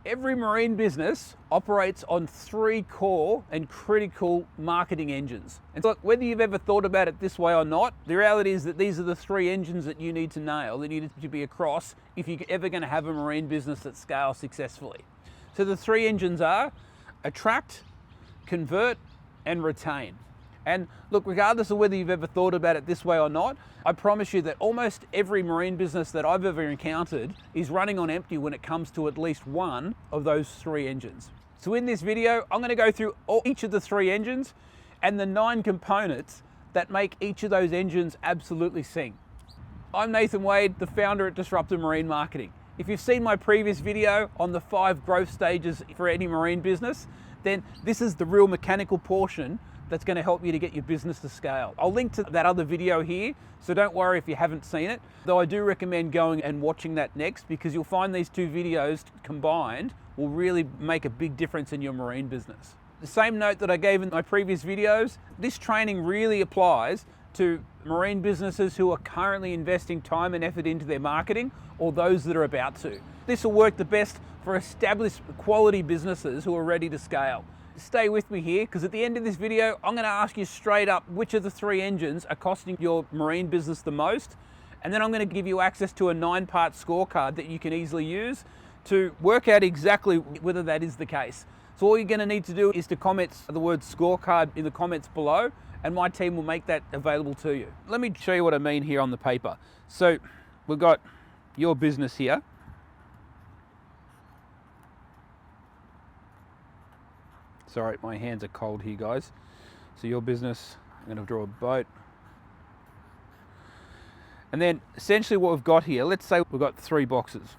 Every marine business operates on three core and critical marketing engines. And look, whether you've ever thought about it this way or not, the reality is that these are the three engines that you need to nail, that you need to be across if you're ever going to have a marine business that scales successfully. So the three engines are attract, convert, and retain. And look, regardless of whether you've ever thought about it this way or not, I promise you that almost every marine business that I've ever encountered is running on empty when it comes to at least one of those three engines. So in this video, I'm going to go through each of the three engines and the 9 components that make each of those engines absolutely sing. I'm Nathan Wade, the founder at Disrupta Marine Marketing. If you've seen my previous video on the 5 growth stages for any marine business, then this is the real mechanical portion that's going to help you to get your business to scale. I'll link to that other video here, so don't worry if you haven't seen it, though I do recommend going and watching that next, because you'll find these 2 videos combined will really make a big difference in your marine business. The same note that I gave in my previous videos, this training really applies to marine businesses who are currently investing time and effort into their marketing, or those that are about to. This will work the best for established quality businesses who are ready to scale. Stay with me here, because at the end of this video, I'm going to ask you straight up which of the 3 engines are costing your marine business the most. And then I'm going to give you access to a 9-part scorecard that you can easily use to work out exactly whether that is the case. So all you're going to need to do is to comment the word scorecard in the comments below, and my team will make that available to you. Let me show you what I mean here on the paper. So we've got your business here. Sorry, my hands are cold here, guys. So your business, I'm going to draw a boat. And then essentially what we've got here, let's say we've got 3 boxes.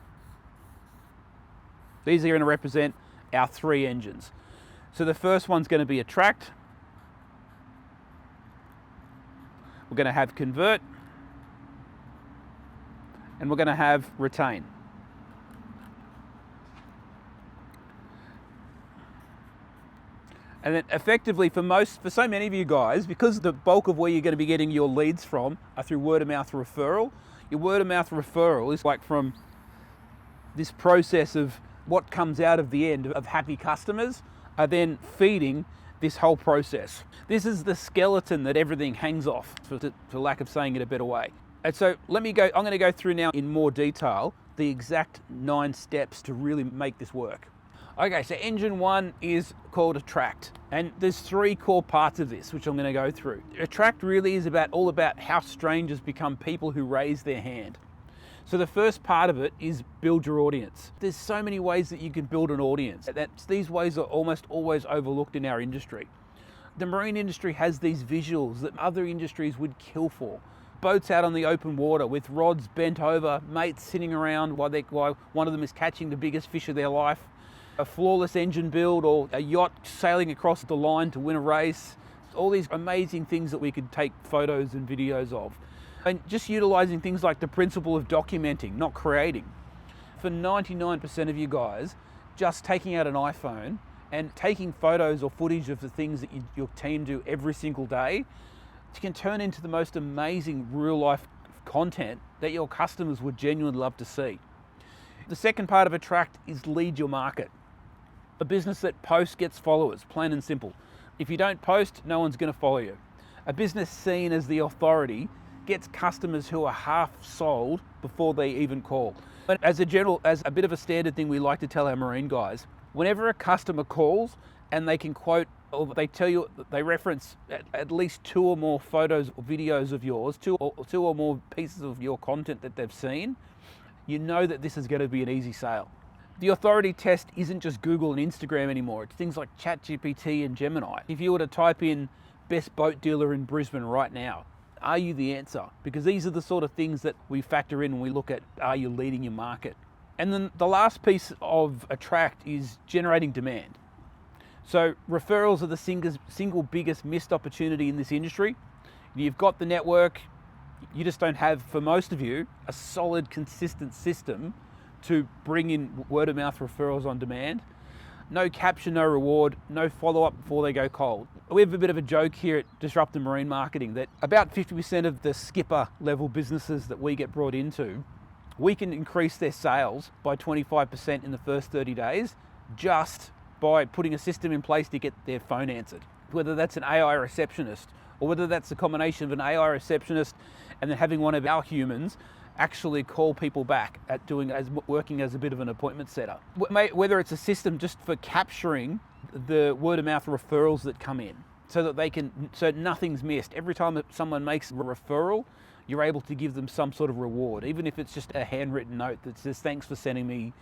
These are going to represent our 3 engines. So the first one's going to be attract. We're going to have convert. And we're going to have retain. And then effectively for so many of you guys, because the bulk of where you're going to be getting your leads from are through word of mouth referral, your word of mouth referral is like from this process of what comes out of the end of happy customers are then feeding this whole process. This is the skeleton that everything hangs off, for lack of saying it a better way. And so I'm going to go through now in more detail the exact 9 steps to really make this work. Okay, so engine 1 is called attract, and there's 3 core parts of this which I'm going to go through. Attract really is all about how strangers become people who raise their hand. So the first part of it is build your audience. There's so many ways that you can build an audience. These ways are almost always overlooked in our industry. The marine industry has these visuals that other industries would kill for. Boats out on the open water with rods bent over, mates sitting around while one of them is catching the biggest fish of their life. A flawless engine build, or a yacht sailing across the line to win a race. All these amazing things that we could take photos and videos of. And just utilizing things like the principle of documenting, not creating. For 99% of you guys, just taking out an iPhone and taking photos or footage of the things that your team do every single day, it can turn into the most amazing real life content that your customers would genuinely love to see. The second part of attract is lead your market. A business that posts gets followers, plain and simple. If you don't post, no one's going to follow you. A business seen as the authority gets customers who are half sold before they even call. But as a bit of a standard thing we like to tell our marine guys, whenever a customer calls and they can quote, or they reference at least 2 or more photos or videos of yours, 2 or more pieces of your content that they've seen, you know that this is going to be an easy sale. The authority test isn't just Google and Instagram anymore. It's things like ChatGPT and Gemini. If you were to type in best boat dealer in Brisbane right now, are you the answer? Because these are the sort of things that we factor in when we look at, are you leading your market? And then the last piece of attract is generating demand. So referrals are the single biggest missed opportunity in this industry. You've got the network, you just don't have, for most of you, a solid, consistent system to bring in word of mouth referrals on demand. No capture, no reward, no follow-up before they go cold. We have a bit of a joke here at Disrupta Marine Marketing that about 50% of the skipper level businesses that we get brought into we can increase their sales by 25% in the first 30 days just by putting a system in place to get their phone answered. Whether that's an AI receptionist or whether that's a combination of an AI receptionist and then having one of our humans actually call people back at working as a bit of an appointment setter. Whether it's a system just for capturing the word of mouth referrals that come in so that nothing's missed. Every time that someone makes a referral, you're able to give them some sort of reward, even if it's just a handwritten note that says, thanks for sending me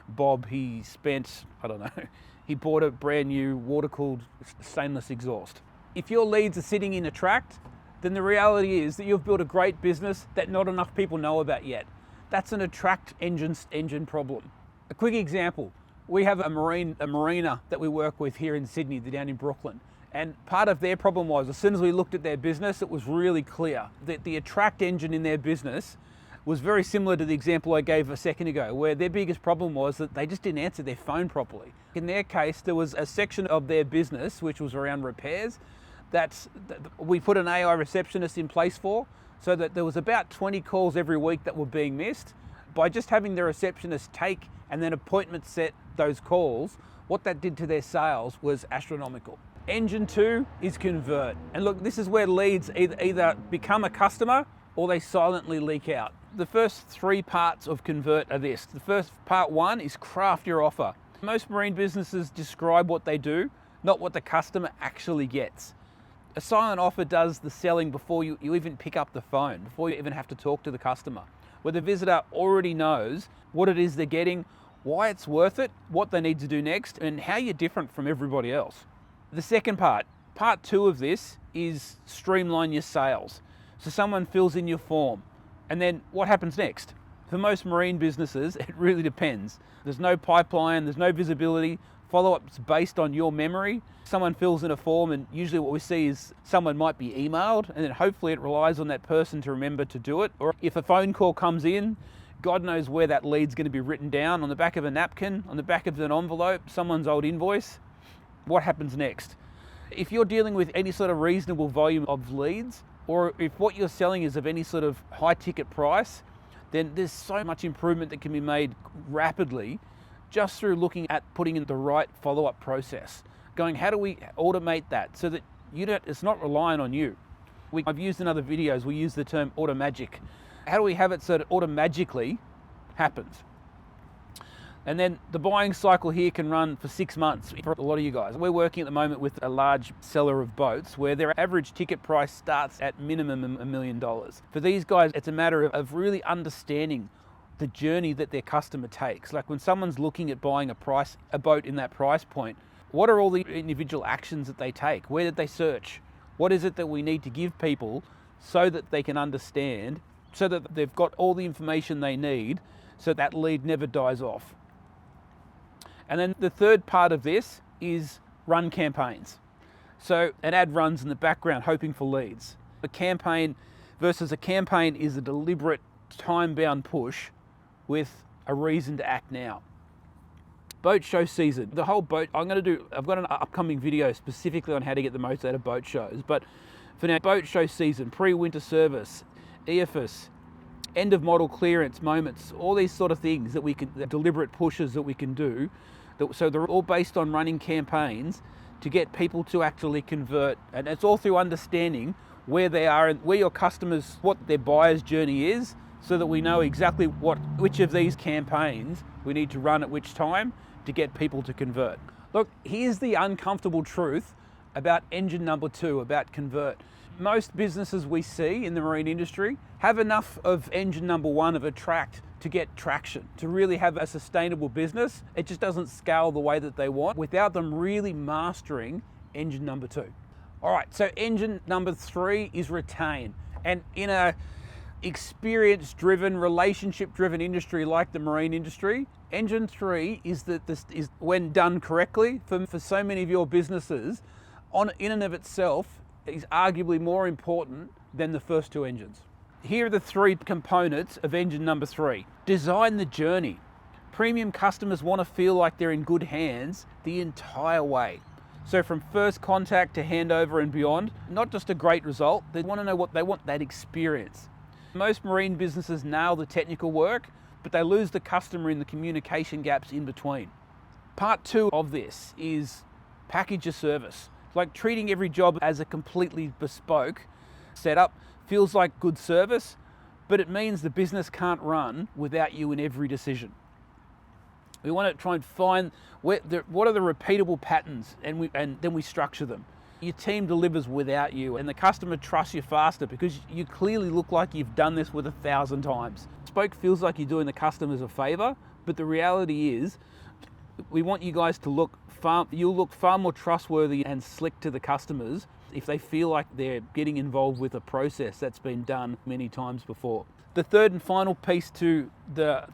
Bob, he spent, I don't know, he bought a brand new water-cooled stainless exhaust. If your leads are sitting in Attract, then the reality is that you've built a great business that not enough people know about yet. That's an Attract engine problem. A quick example, we have a marina that we work with here in Sydney, they're down in Brooklyn. And part of their problem was, as soon as we looked at their business, it was really clear that the Attract engine in their business was very similar to the example I gave a second ago, where their biggest problem was that they just didn't answer their phone properly. In their case, there was a section of their business, which was around repairs, that we put an AI receptionist in place for, so that there was about 20 calls every week that were being missed. By just having the receptionist take and then appointment set those calls, what that did to their sales was astronomical. Engine 2 is convert. And look, this is where leads either become a customer or they silently leak out. The first 3 parts of convert are this. The first part 1 is craft your offer. Most marine businesses describe what they do, not what the customer actually gets. A silent offer does the selling before you even pick up the phone, before you even have to talk to the customer, where the visitor already knows what it is they're getting, why it's worth it, what they need to do next, and how you're different from everybody else. The second part 2 of this, is streamline your sales. So someone fills in your form, and then what happens next? For most marine businesses, it really depends. There's no pipeline, there's no visibility. Follow-up's based on your memory. Someone fills in a form, and usually what we see is someone might be emailed, and then hopefully it relies on that person to remember to do it. Or if a phone call comes in, God knows where that lead's going to be written down, on the back of a napkin, on the back of an envelope, someone's old invoice. What happens next? If you're dealing with any sort of reasonable volume of leads, or if what you're selling is of any sort of high ticket price, then there's so much improvement that can be made rapidly just through looking at putting in the right follow-up process. Going, how do we automate that so that it's not relying on you? I've used in other videos, we use the term automagic. How do we have it so that automagically happens? And then the buying cycle here can run for 6 months for a lot of you guys. We're working at the moment with a large seller of boats where their average ticket price starts at minimum $1 million. For these guys, it's a matter of really understanding the journey that their customer takes. Like when someone's looking at buying a boat in that price point, what are all the individual actions that they take? Where did they search? What is it that we need to give people so that they can understand, so that they've got all the information they need so that lead never dies off? And then the third part of this is run campaigns. So an ad runs in the background hoping for leads. A campaign versus a campaign is a deliberate time-bound push with a reason to act now. Boat show season. The whole boat, I've got an upcoming video specifically on how to get the most out of boat shows. But for now, boat show season, pre-winter service, EFS, end of model clearance moments, all these sort of things that we can, the deliberate pushes that we can do. So they're all based on running campaigns to get people to actually convert. And it's all through understanding where they are and where your customers, what their buyer's journey is, so that we know exactly which of these campaigns we need to run at which time to get people to convert. Look, here's the uncomfortable truth about engine number 2, about convert. Most businesses we see in the marine industry have enough of engine number 1 of Attract to get traction, to really have a sustainable business. It just doesn't scale the way that they want without them really mastering engine number 2. All right, so engine number 3 is retain. And in a experience-driven, relationship-driven industry like the marine industry, engine 3 is when done correctly, for so many of your businesses, in and of itself, is arguably more important than the first 2 engines. Here are the 3 components of engine number 3. Design the journey. Premium customers want to feel like they're in good hands the entire way. So from first contact to handover and beyond, not just a great result, they want to know what they want, that experience. Most marine businesses nail the technical work, but they lose the customer in the communication gaps in between. Part 2 of this is package a service. Like treating every job as a completely bespoke setup feels like good service, but it means the business can't run without you in every decision. We want to try and find what are the repeatable patterns, and then we structure them. Your team delivers without you, and the customer trusts you faster because you clearly look like you've done this with 1,000 times. Bespoke feels like you're doing the customers a favor, but the reality is we want you guys to look far more trustworthy and slick to the customers if they feel like they're getting involved with a process that's been done many times before. The third and final piece to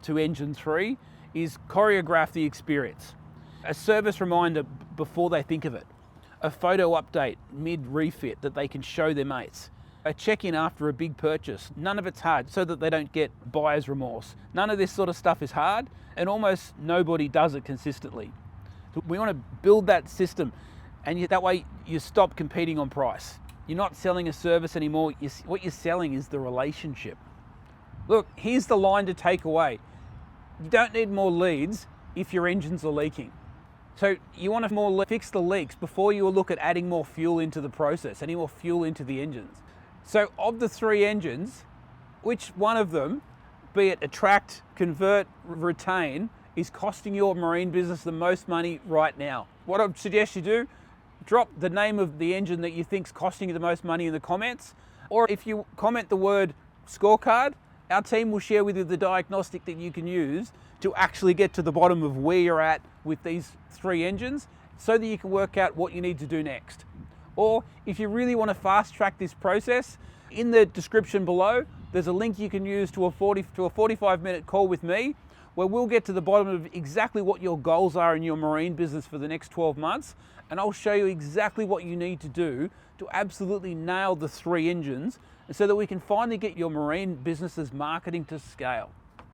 Engine 3 is choreograph the experience. A service reminder before they think of it. A photo update mid-refit that they can show their mates. A check-in after a big purchase. None of it's hard, so that they don't get buyer's remorse. None of this sort of stuff is hard, and almost nobody does it consistently. So we want to build that system, and that way you stop competing on price. You're not selling a service anymore. What you're selling is the relationship. Look, here's the line to take away. You don't need more leads if your engines are leaking. So you want to fix the leaks before you look at adding more fuel into the process, any more fuel into the engines. So of the 3 engines, which one of them, be it attract, convert, retain, is costing your marine business the most money right now? What I'd suggest you do, drop the name of the engine that you think's costing you the most money in the comments, or if you comment the word scorecard, our team will share with you the diagnostic that you can use to actually get to the bottom of where you're at with these 3 engines so that you can work out what you need to do next. Or if you really want to fast track this process, in the description below, there's a link you can use to a 45-minute call with me where we'll get to the bottom of exactly what your goals are in your marine business for the next 12 months. And I'll show you exactly what you need to do to absolutely nail the 3 engines so that we can finally get your marine business's marketing to scale.